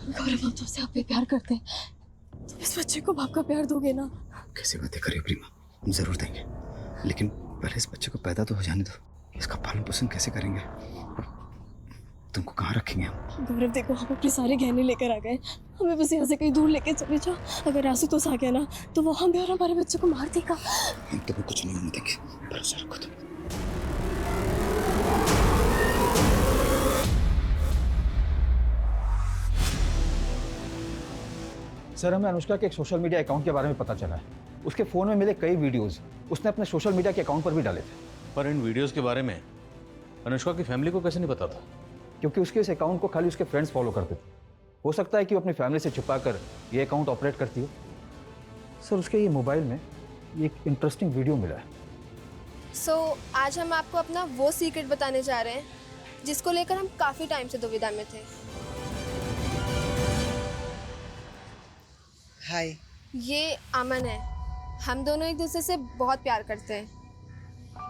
गौरव, हम तुमसे आप भी प्यार करते हैं, तुम इस बच्चे को बाप का प्यार दोगे ना? कैसी बातें कर रही हो प्रीमा? हम जरूर देंगे, लेकिन पहले इस बच्चे को पैदा तो हो जाने दो। इसका पालन पोषण कैसे करेंगे? तुमको कहाँ रखेंगे हम? गौरव देखो, हम अपने सारे गहने लेकर आ गए, हमें बस यहाँ से कहीं दूर लेके चले जाओ। अगर आशुतोष आ गया ना तो वो हमें और हमारे बच्चे को मार देगा। हम तुम्हें कुछ नहीं होने देंगे, भरोसा रखो तुम। सर, हमें अनुष्का के एक सोशल मीडिया अकाउंट के बारे में पता चला है। उसके फ़ोन में मिले कई वीडियोस उसने अपने सोशल मीडिया के अकाउंट पर भी डाले थे। पर इन वीडियोस के बारे में अनुष्का की फैमिली को कैसे नहीं पता था? क्योंकि उसके इस अकाउंट को खाली उसके फ्रेंड्स फॉलो करते थे। हो सकता है कि वो अपनी फैमिली से छुपाकर ये अकाउंट ऑपरेट करती हो। सर, उसके ये मोबाइल में ये एक इंटरेस्टिंग वीडियो मिला है। आज हम आपको अपना वो सीक्रेट बताने जा रहे हैं जिसको लेकर हम काफ़ी टाइम से दुविधा में थे। हाय। ये अमन है। हम दोनों एक दूसरे से बहुत प्यार करते हैं,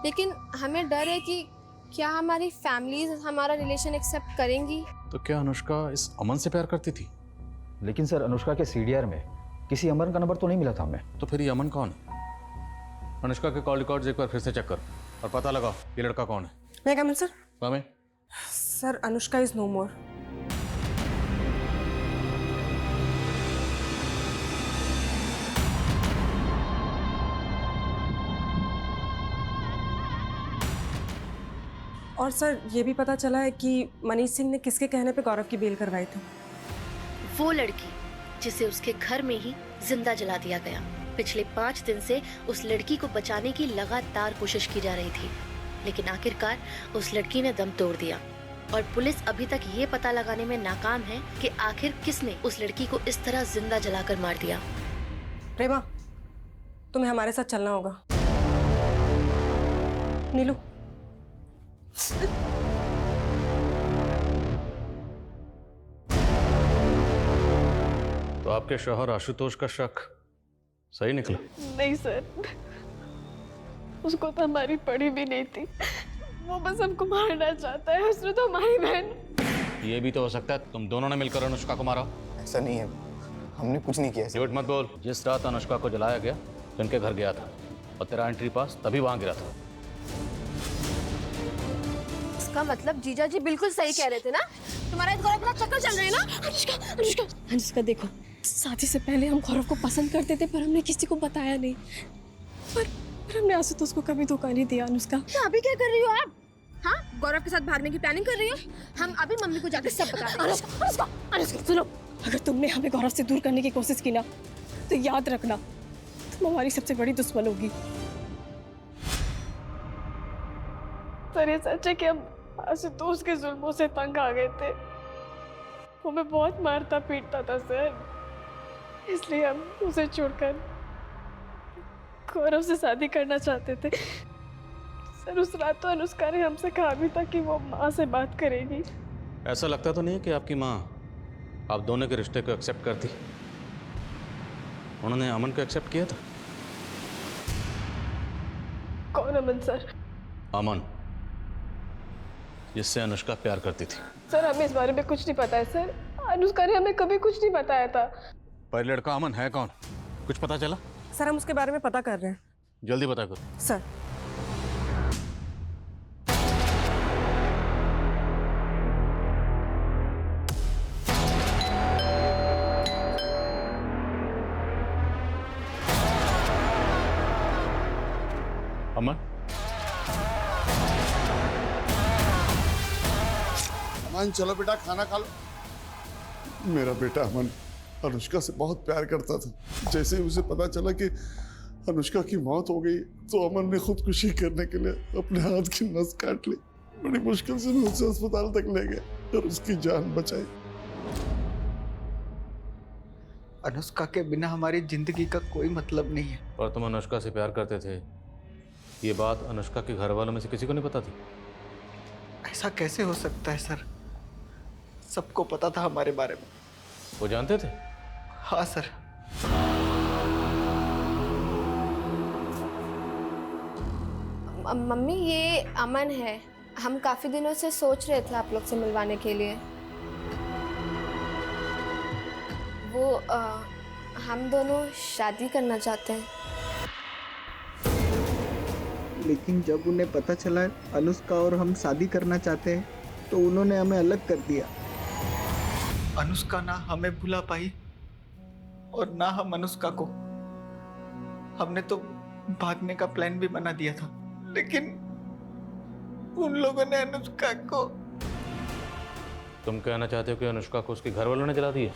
लेकिन हमें डर है कि क्या हमारी फैमिलीज हमारा रिलेशन एक्सेप्ट करेंगी। तो क्या अनुष्का इस अमन से प्यार करती थी? लेकिन सर, अनुष्का के सीडीआर में किसी अमन का नंबर तो नहीं मिला था हमें। तो फिर ये अमन कौन है? अनुष्का के कॉल रिकॉर्ड्स एक बार फिर से चेक करो और पता लगाओ ये लड़का कौन है। मैं कम इन सर? हमें सर, अनुष्का इज नो मोर। और सर, ये भी पता चला है कि मनीष सिंह ने किसके कहने पे गौरव की बेल करवाई थी। वो लड़की जिसे उसके घर में ही जिंदा जला दिया गया। पिछले 5 दिन से उस लड़की को बचाने की लगातार कोशिश की जा रही थी, लेकिन आखिरकार उस लड़की ने दम तोड़ दिया और पुलिस अभी तक ये पता लगाने में नाकाम है कि आखिर किसने उस लड़की को इस तरह जिंदा जलाकर मार दिया। प्रेमा, तुम्हें हमारे साथ चलना होगा। नीलू, तो आपके शौहर आशुतोष का शक सही निकला? नहीं सर, उसको तो हमारी पड़ी भी नहीं थी, वो बस हमको मारना चाहता है। उसने तो हमारी बहन। ये भी तो हो सकता है तुम दोनों ने मिलकर अनुष्का को मारा। ऐसा नहीं है, हमने कुछ नहीं किया। झूठ मत बोल। जिस रात अनुष्का को जलाया गया तो इनके घर गया था और तेरा एंट्री पास तभी वहां गिरा था। इसका मतलब जीजा जी बिल्कुल सही कह रहे थे ना? तुम्हारा इस गौरव के साथ चक्कर चल रहे हैं ना? अनुष्का देखो, शादी से पहले हम गौरव को पसंद करते थे, पर हमने किसी को बताया नहीं। पर हमने आशुतोष को कभी धोखा नहीं दिया। अनुष्का, तो अभी क्या कर रही हो आप? हाँ, गौरव के साथ भागने की प्लानिंग कर रही हो? हम अभी मम्मी को जाकर सब बता देंगे। अनुष्का सुनो, अगर तुमने हमें गौरव से दूर करने की कोशिश की ना, तो याद रखना तुम हमारी सबसे बड़ी दुश्मन होगी। सर, ये सच है कि हम आशुतोष के जुल्मों से तंग आ गए थे। वो हमें बहुत मारता पीटता था सर, इसलिए हम उसे छोड़कर गौरव से शादी करना चाहते थे। सर, उस रात तो अनुष्का ने हमसे कहा भी था कि वो माँ से बात करेगी। ऐसा लगता तो नहीं कि आपकी माँ आप दोनों के रिश्ते को एक्सेप्ट करती? उन्होंने अमन को एक्सेप्ट किया था। कौन अमन सर? अमन, जिससे अनुष्का प्यार करती थी। सर, हमें इस बारे में कुछ नहीं पता है सर। अनुष्का ने हमें कभी कुछ नहीं बताया था। पर लड़का अमन है कौन? कुछ पता चला? सर, हम उसके बारे में पता कर रहे हैं। जल्दी पता करो। सर, अमन, अमन चलो बेटा, खाना खा लो। मेरा बेटा अमन अनुष्का से बहुत प्यार करता था। जैसे ही उसे पता चला कि अनुष्का की मौत हो गई तो अमन ने खुदकुशी करने के लिए अपने हाथ की नस काट ली। बड़ी मुश्किल से मैं उसे अस्पताल तक ले गया और उसकी जान बचाई। अनुष्का के बिना हमारी जिंदगी का कोई मतलब नहीं है। और तुम अनुष्का से प्यार करते थे, ये बात अनुष्का के घर वालों में से किसी को नहीं पता थी? ऐसा कैसे हो सकता है सर? सबको पता था हमारे बारे में। वो जानते थे? हाँ सर। मम्मी, ये अमन है। हम काफी दिनों से सोच रहे थे आप लोग से मिलवाने के लिए। वो हम दोनों शादी करना चाहते हैं। लेकिन जब उन्हें पता चला अनुष्का और हम शादी करना चाहते हैं तो उन्होंने हमें अलग कर दिया। अनुष्का ना हमें भुला पाई और ना हम अनुष्का को। हमने तो भागने का प्लान भी बना दिया था, लेकिन उन लोगों ने अनुष्का को। तुम कहना चाहते हो कि अनुष्का को उसके घर वालों ने जला दिया?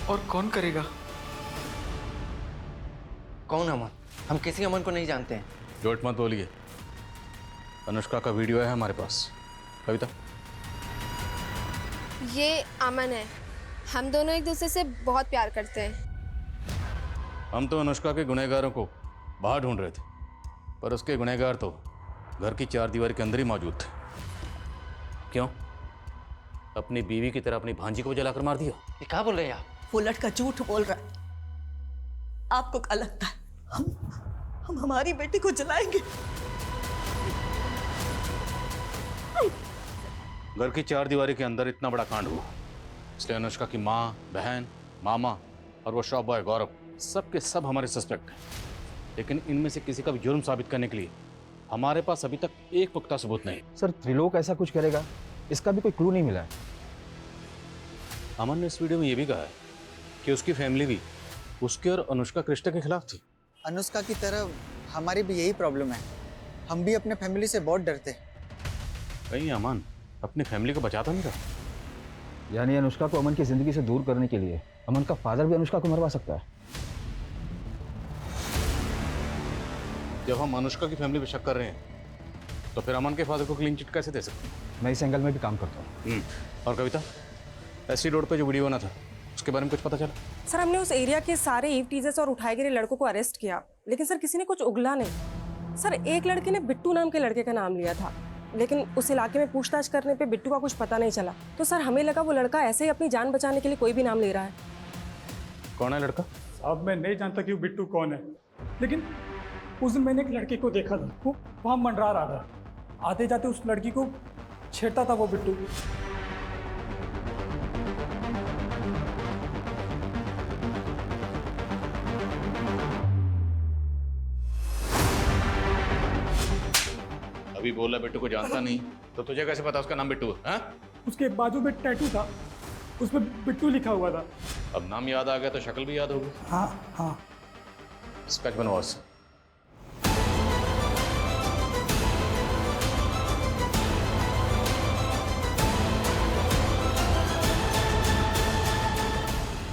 और कौन करेगा? कौन अमन? हम किसी अमन को नहीं जानते हैं। झूठ मत बोलिए। अनुष्का का वीडियो है हमारे पास। कविता, ये अमन है। हम दोनों एक दूसरे से बहुत प्यार करते हैं। हम तो अनुष्का के गुनहगारों को बाहर ढूंढ रहे थे, पर उसके गुनहगार तो घर की चार दीवारी के अंदर ही मौजूद थे। क्यों? अपनी बीवी की तरह अपनी भांजी को जलाकर मार दिया? ये क्या बोल रहे हैं आप? वो लड़का झूठ बोल रहा है। आपको क्या लगता है हम हमारी बेटी को जलाएंगे? घर की चार दीवारी के अंदर इतना बड़ा कांड हुआ, इसलिए अनुष्का की माँ, बहन, मामा और वो शॉप बॉय गौरव सब के सब हमारे सस्पेक्ट हैं। लेकिन इनमें से किसी का भी जुर्म साबित करने के लिए हमारे पास अभी तक एक पुख्ता सबूत नहीं। सर त्रिलोक ऐसा कुछ करेगा, इसका भी कोई क्लू नहीं मिला है। अमन ने इस वीडियो में ये भी कहा है कि उसकी फैमिली भी उसके और अनुष्का के रिश्ते के खिलाफ थी। अनुष्का की तरह हमारी भी यही प्रॉब्लम है। हम भी अपने फैमिली से बहुत डरते हैं। कहीं अमन अपनी फैमिली को बचाता नहीं रहा? यानी अनुष्का को अमन की जिंदगी से दूर करने के लिए अमन का फादर भी अनुष्का को मरवा सकता है। जब हम अनुष्का की फैमिली पे शक कर रहे हैं तो फिर अमन के फादर को क्लीन चिट कैसे दे सकते हैं? मैं इस एंगल में भी काम करता हूँ। और कविता, एसटी रोड पे जो वीडियो बना था उसके बारे में कुछ पता चला? सर हमने उस एरिया के सारे ईव टीजर्स और उठाए गिरे लड़कों को अरेस्ट किया, लेकिन सर किसी ने कुछ उगला नहीं। सर एक लड़के ने बिट्टू नाम के लड़के का नाम लिया था, लेकिन उस इलाके में पूछताछ करने पे बिट्टू का कुछ पता नहीं चला। तो सर हमें लगा वो लड़का ऐसे ही अपनी जान बचाने के लिए कोई भी नाम ले रहा है। कौन है लड़का? अब मैं नहीं जानता कि वो बिट्टू कौन है, लेकिन उस दिन मैंने एक लड़के को देखा था, वो वहाँ मंडरा रहा था। आते जाते उस लड़की को छेड़ता था वो बिट्टू। अभी बोला बिट्टू को जानता नहीं, तो तुझे कैसे पता उसका नाम बिट्टू है? हाँ? उसके बाजू में टैटू था, उसमें बिट्टू लिखा हुआ था। अब नाम याद आ गया तो शक्ल भी याद होगी। हाँ हाँ। स्केच बनवाओ।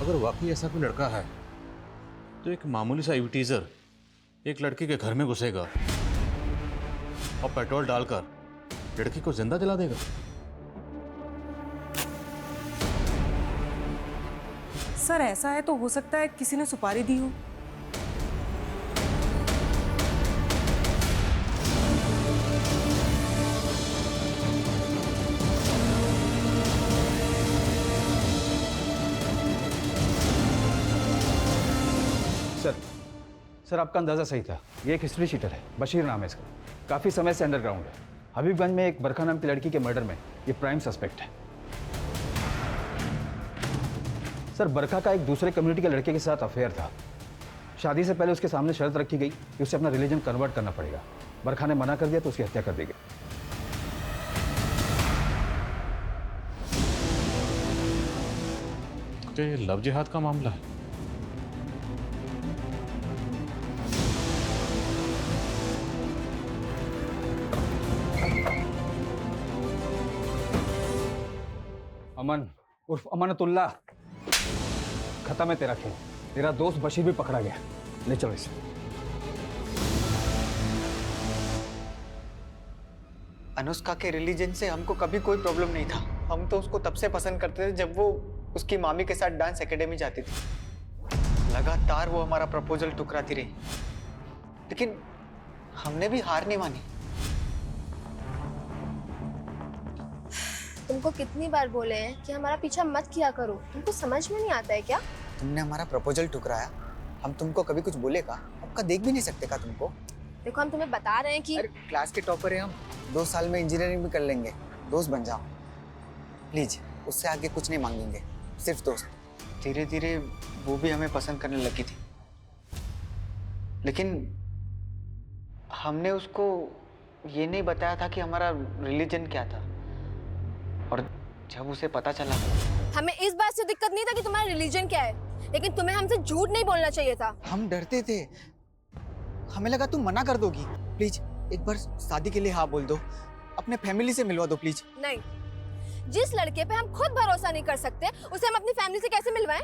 अगर वाकई ऐसा कोई लड़का है तो एक मामूली सा टीजर एक लड़की के घर में घुसेगा और पेट्रोल डालकर लड़की को जिंदा जला देगा। सर ऐसा है तो हो सकता है किसी ने सुपारी दी हो। सर आपका अंदाज़ा सही था। ये एक हिस्ट्री शीटर है, बशीर नाम है इसका। काफ़ी समय से अंडरग्राउंड है। हबीबगंज में एक बरखा नाम की लड़की के मर्डर में ये प्राइम सस्पेक्ट है। सर बरखा का एक दूसरे कम्युनिटी के लड़के के साथ अफेयर था। शादी से पहले उसके सामने शर्त रखी गई कि उसे अपना रिलीजन कन्वर्ट करना पड़ेगा। बरखा ने मना कर दिया तो उसकी हत्या कर दी गई। तो ये लव जिहाद का मामला है। अमन उर्फ अमानतुल्लाह, खत्म है तेरा खेल। तेरा दोस्त बशीर भी पकड़ा गया। ले चलो इसे। अनुष्का के रिलीजन से हमको कभी कोई प्रॉब्लम नहीं था। हम तो उसको तब से पसंद करते थे जब वो उसकी मामी के साथ डांस एकेडमी जाती थी। लगातार वो हमारा प्रपोजल ठुकराती रही, लेकिन हमने भी हार नहीं मानी। तुमको कितनी बार बोले हैं कि हमारा पीछा मत किया करो, तुमको समझ में नहीं आता है क्या? तुमने हमारा प्रपोजल ठुकराया, हम तुमको कभी कुछ बोले का? आपका देख भी नहीं सकते का तुमको? देखो हम तुम्हें बता रहे हैं कि अरे क्लास के टॉपर है हम, 2 साल में इंजीनियरिंग भी कर लेंगे। दोस्त बन जाओ प्लीज, उससे आगे कुछ नहीं मांगेंगे, सिर्फ दोस्त। धीरे धीरे वो भी हमें पसंद करने लगी थी, लेकिन हमने उसको ये नहीं बताया था कि हमारा रिलीजन क्या था। और जब उसे पता चला, हमें इस बात से दिक्कत नहीं था कि तुम्हारा रिलीजन क्या है, लेकिन तुम्हें हमसे झूठ नहीं बोलना चाहिए था। हम डरते थे, हमें लगा तुम मना कर दोगी। प्लीज एक बार शादी के लिए हाँ बोल दो, अपने फैमिली से मिलवा दो प्लीज। नहीं, जिस लड़के पे हम खुद भरोसा नहीं कर सकते उसे हम अपनी फैमिली से कैसे मिलवाएं?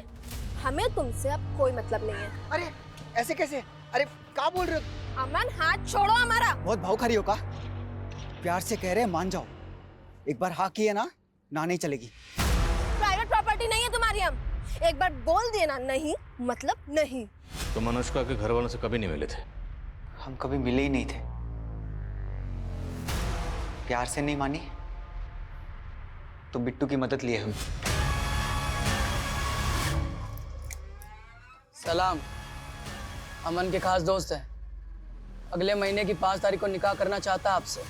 हमें तुमसे अब कोई मतलब नहीं है। अरे ऐसे कैसे? अरे क्या बोल रहे हो? अमन हाथ छोड़ो हमारा। बहुत भाव खा रही हो का? प्यार से कह रहे हैं, मान जाओ। एक बार हाँ किए ना नहीं चलेगी। प्राइवेट प्रॉपर्टी नहीं है तुम्हारी। हम एक बार बोल दिए ना नहीं मतलब नहीं। तुम अनुष्का के घर वालों से कभी नहीं मिले थे? हम कभी मिले ही नहीं थे। प्यार से नहीं मानी तो बिट्टू की मदद लिए हम। सलाम, अमन के खास दोस्त है। अगले महीने की 5 तारीख को निकाह करना चाहता है आपसे।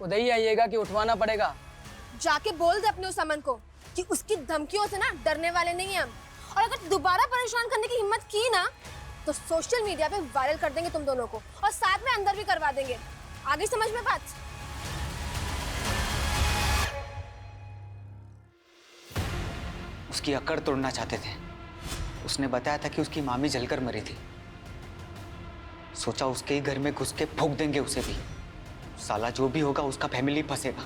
उधर ही आइएगा कि उठवाना पड़ेगा? जाके बोल दे अपने उस अमन को कि उसकी धमकियों से ना डरने वाले नहीं हैं हम। और अगर दोबारा परेशान करने की हिम्मत की ना तो सोशल मीडिया पे वायरल कर देंगे तुम दोनों को, और साथ में अंदर भी करवा देंगे। आगे समझ में बात? उसकी अकड़ तोड़ना चाहते थे। उसने बताया था कि उसकी मामी जलकर मरी थी। सोचा उसके ही घर में घुस के फूंक देंगे उसे भी। साला जो भी होगा उसका फैमिली फंसेगा।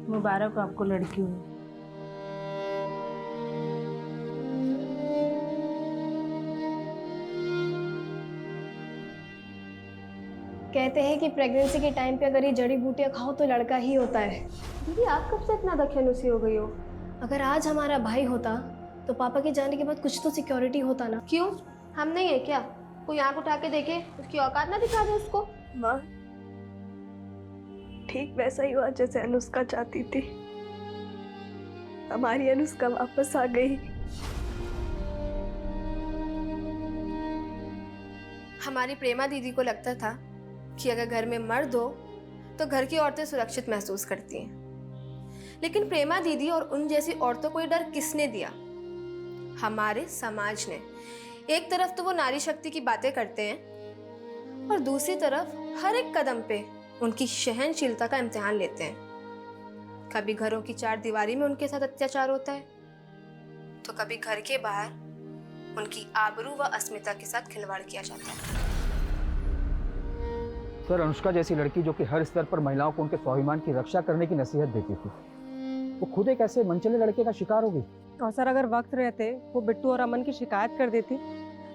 मुबारक हो आपको लड़की हुई। कहते हैं कि प्रेगनेंसी के टाइम पे अगर ये जड़ी बूटियां खाओ तो लड़का ही होता है। दीदी आप कब से इतना दखलअंदाजी हो गई हो? अगर आज हमारा भाई होता तो पापा के जाने के बाद कुछ तो सिक्योरिटी होता ना। क्यों, हम नहीं है क्या? कोई आंख उठा के देखे, उसकी औकात ना दिखा दे उसको। माँ ठीक वैसा ही हुआ जैसे अनुष्का चाहती थी। हमारी अनुष्का वापस आ गई। हमारी प्रेमा दीदी को लगता था कि अगर घर में मर्द हो तो घर की औरतें सुरक्षित महसूस करती हैं, लेकिन प्रेमा दीदी और उन जैसी औरतों को ये डर किसने दिया? हमारे समाज ने। एक तरफ तो वो नारी शक्ति की बातें करते हैं और दूसरी तरफ हर एक कदम पे उनकी सहनशीलता का इम्तिहान लेते हैं। कभी घरों की 4 दीवारी में उनके साथ अत्याचार होता है तो कभी घर के बाहर उनकी आबरू व अस्मिता के साथ खिलवाड़ किया जाता है। सर, अनुष्का जैसी लड़की जो कि हर स्तर पर महिलाओं को उनके स्वाभिमान की रक्षा करने की नसीहत देती थी, वो खुद एक ऐसे मनचले लड़के का शिकार हो गई। और सर अगर वक्त रहते वो बिट्टू और अमन की शिकायत कर देती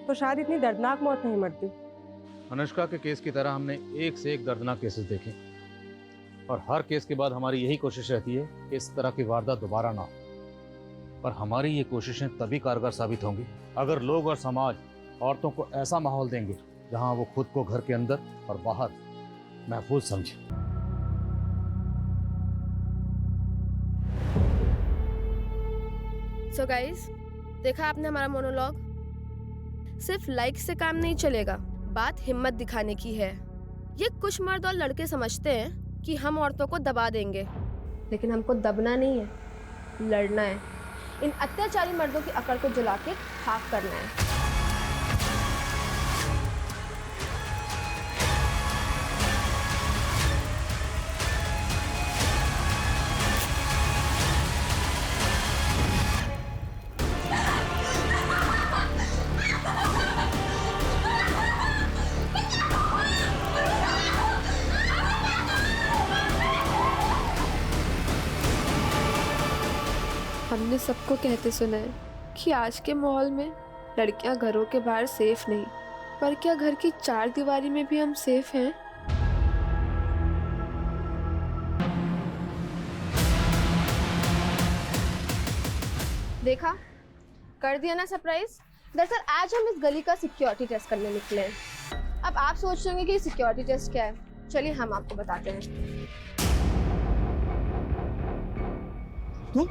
तो शायद इतनी दर्दनाक मौत नहीं मरती। अनुष्का के केस की तरह हमने एक से एक दर्दनाक केसेस देखे और हर केस के बाद हमारी यही कोशिश रहती है कि इस तरह की वारदात दोबारा ना हो। पर हमारी ये कोशिशें तभी कारगर साबित होंगी अगर लोग और समाज औरतों को ऐसा माहौल देंगे जहां वो खुद को घर के अंदर और बाहर महफूज समझे। सो गाइस, देखा आपने हमारा मोनोलॉग? सिर्फ लाइक से काम नहीं चलेगा, बात हिम्मत दिखाने की है। ये कुछ मर्द और लड़के समझते हैं कि हम औरतों को दबा देंगे, लेकिन हमको दबना नहीं है, लड़ना है। इन अत्याचारी मर्दों की अकड़ को जला के खाक करना है। हमने सबको कहते सुना है कि आज के माहौल में लड़कियां घरों के बाहर सेफ नहीं, पर क्या घर की 4 दीवारी में भी हम सेफ हैं? देखा, कर दिया ना सरप्राइज। दरअसल आज हम इस गली का सिक्योरिटी टेस्ट करने निकले हैं। अब आप सोच रहे होंगे कि सिक्योरिटी टेस्ट क्या है, चलिए हम आपको बताते हैं। तुम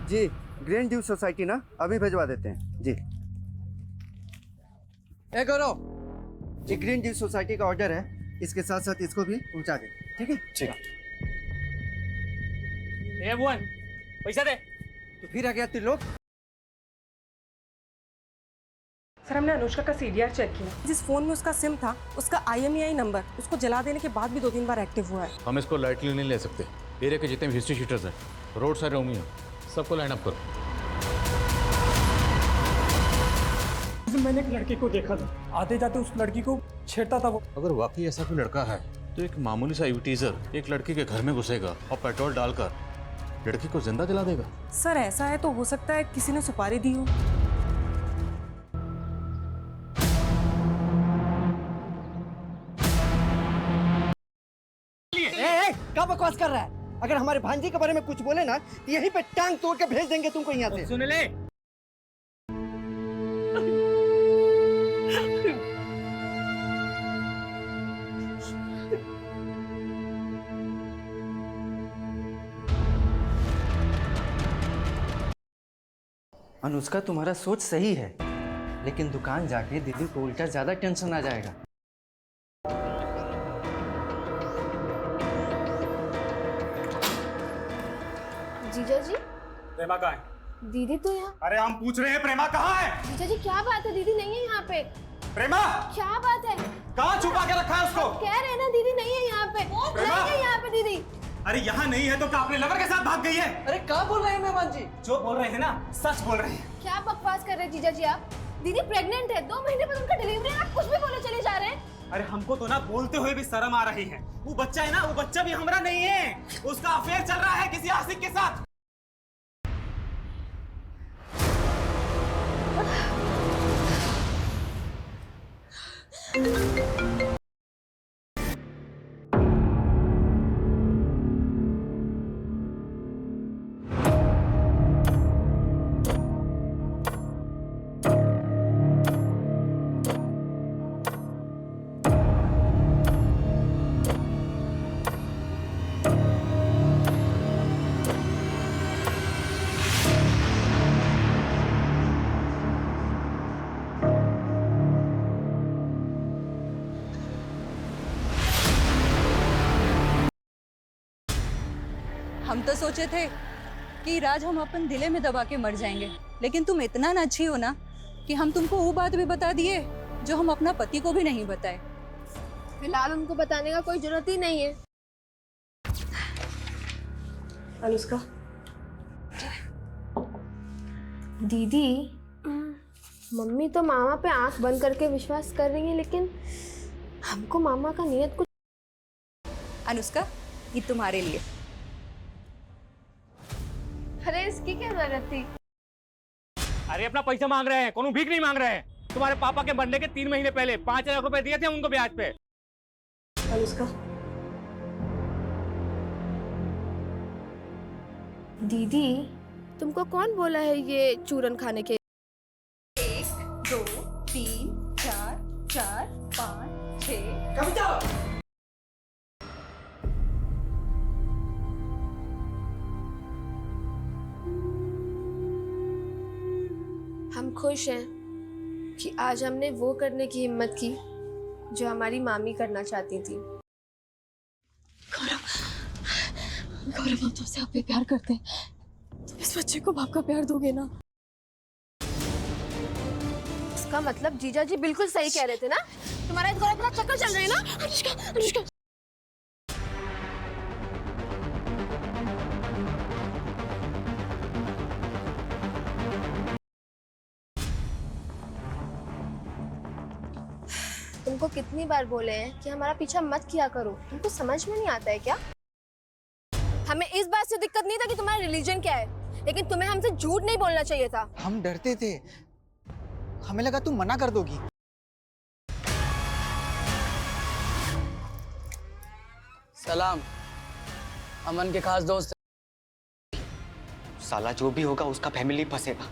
जी, ग्रीन ड्यू सोसाइटी ना, अभी भिजवा देते हैं जी। ए गौरव, ये ग्रीन ड्यू सोसाइटी का ऑर्डर है, इसके साथ साथ इसको भी पहुंचा दे, ठीक है? ठीक है। ए भुवन, पैसा दे। तो फिर आ गया त्रिलोक। सर हमने अनुष्का का सीडीआर चेक किया, जिस फोन में उसका सिम था उसका IMEI नंबर उसको जला देने के बाद भी 2-3 बार एक्टिव हुआ है। हम इसको लाइटली नहीं ले सकते। एरिया के जितने भी हिस्ट्री शीटर्स हैं, रोड साइड रोमी हैं, सबको लाइन अप करो। उस दिन मैंने एक लड़के को देखा था, आते जाते उस लड़की को छेड़ता था वो। अगर वाकई ऐसा कोई लड़का है तो एक मामूली सा यूटीजर एक लड़की के घर में घुसेगा और पेट्रोल डालकर लड़की को जिंदा जला देगा। सर ऐसा है तो हो सकता है किसी ने सुपारी दी हो। क्या बकवास कर रहा है? अगर हमारे भांजी के बारे में कुछ बोले ना तो यहीं पे टांग तोड़ के भेज देंगे तुमको यहाँ से। सुन ले, अनुष्का, तुम्हारा सोच सही है, लेकिन दुकान जाके दीदी को उल्टा ज्यादा टेंशन आ जाएगा। जीजा जी, प्रेमा कहाँ है? दीदी तो यहाँ। अरे हम पूछ रहे हैं प्रेमा कहाँ है? जीजा जी क्या बात है, दीदी नहीं है यहाँ पे। प्रेमा क्या बात है? कहाँ छुपा के रखा है उसको? कह रहे हैं ना दीदी नहीं है यहाँ पे, नहीं है यहाँ पे दीदी। अरे यहाँ नहीं है तो क्या अपने लवर के साथ भाग गई है? अरे क्या बोल रहे हैं मेहमान जी? जो बोल रहे हैं ना सच बोल रहे हैं। क्या बकवास कर रहे हैं जीजा जी आप? दीदी प्रेग्नेंट है, 2 महीने बाद उनका डिलीवरी है, आप कुछ भी बोले चले जा रहे हैं। अरे हमको तो ना बोलते हुए भी शर्म आ रही है। वो बच्चा है ना, वो बच्चा भी हमारा नहीं है, उसका अफेयर चल रहा है किसी आशिक के साथ। हम तो सोचे थे कि राज हम अपन दिले में दबा के मर जाएंगे, लेकिन तुम इतना ना अच्छी हो ना कि हम तुमको वो बात भी बता दिए जो हम अपना पति को भी नहीं बताए। फिलहाल उनको बताने का कोई जरूरत ही नहीं है। अनुष्का दीदी, मम्मी तो मामा पे आंख बंद करके विश्वास कर रही है, लेकिन हमको मामा का नियत कुछ। अनुष्का, ये तुम्हारे लिए। अरे इसकी क्या जरूरत थी? अरे अपना पैसा मांग रहे हैं, कौन भीख नहीं मांग रहे हैं। तुम्हारे पापा के मरने के 3 महीने पहले 5 लाख रुपए दिए थे उनको ब्याज पे। अनुष्का दीदी, तुमको कौन बोला है ये चूरन खाने के? 1 2 3 4 4 5 6। कविता, हम खुश हैं कि आज हमने वो करने की हिम्मत की जो हमारी मामी करना चाहती थी। गौरव, हम तुमसे आप भी प्यार करते हैं, तुम इस बच्चे को बाप का प्यार दोगे ना? इसका मतलब जीजा जी बिल्कुल सही कह रहे थे ना? तुम्हारा इस गौरव के साथ चक्कर चल रहे हैं ना? अनुष्का तुमको कितनी बार बोले हैं कि हमारा पीछा मत किया करो, तुमको समझ में नहीं आता है क्या? हमें इस बात से दिक्कत नहीं था कि तुम्हारा रिलीजन क्या है, लेकिन तुम्हें हमसे झूठ नहीं बोलना चाहिए था। हम डरते थे, हमें लगा तुम मना कर दोगी। सलाम, अमन के खास दोस्त। साला जो भी होगा उसका फैमिली फंसेगा।